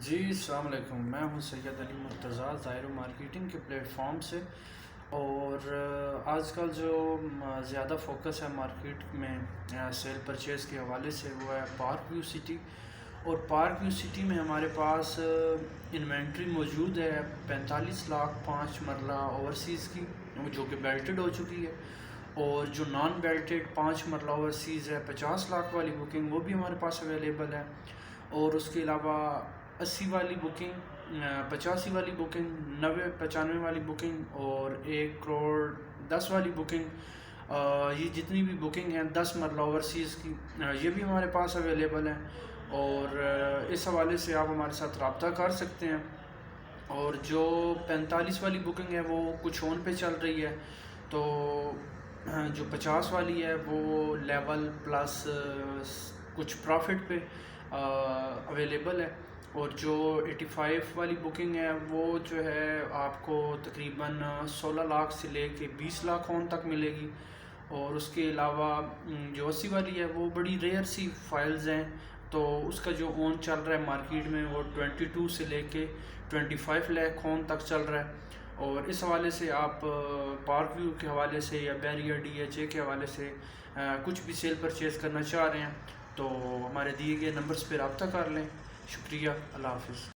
جی السلام علیکم، میں ہوں سید علی مرتضیٰ ظاہر مارکیٹنگ کے پلیٹ فارم سے۔ اور آج کل جو زیادہ فوکس ہے مارکیٹ میں سیل پرچیز کے حوالے سے وہ ہے پارک ویو سٹی۔ اور پارک ویو سٹی میں ہمارے پاس انوینٹری موجود ہے 45 لاکھ 5 مرلہ اوورسیز کی، جو کہ بیلٹڈ ہو چکی ہے۔ اور جو نان بیلٹڈ 5 مرلہ اوورسیز ہے 50 لاکھ والی بکنگ، وہ بھی ہمارے پاس اویلیبل ہے۔ اور اس کے علاوہ 80 والی بکنگ، 85 والی بکنگ، 90 95 والی بکنگ اور 1 کروڑ 10 والی بکنگ، یہ جتنی بھی بکنگ ہیں 10 مرلہ اوورسیز کی، یہ بھی ہمارے پاس اویلیبل ہیں۔ اور اس حوالے سے آپ ہمارے ساتھ رابطہ کر سکتے ہیں۔ اور جو 45 والی بکنگ ہے وہ کچھ آن پہ چل رہی ہے، تو جو 50 والی ہے وہ لیول پلس کچھ پروفٹ پہ اویلیبل ہے۔ اور جو 85 والی بکنگ ہے وہ جو ہے آپ کو تقریباً 16 لاکھ سے لے کے 20 لاکھ آن تک ملے گی۔ اور اس کے علاوہ جو 80 والی ہے وہ بڑی ریئر سی فائلز ہیں، تو اس کا جو آن چل رہا ہے مارکیٹ میں وہ 22 سے لے کے 25 لاکھ آن تک چل رہا ہے۔ اور اس حوالے سے آپ پارک ویو کے حوالے سے یا بیریا DHA کے حوالے سے کچھ بھی سیل پرچیز کرنا چاہ رہے ہیں تو ہمارے دیے گئے نمبرز پہ رابطہ کر لیں۔ شکریہ، اللہ حافظ۔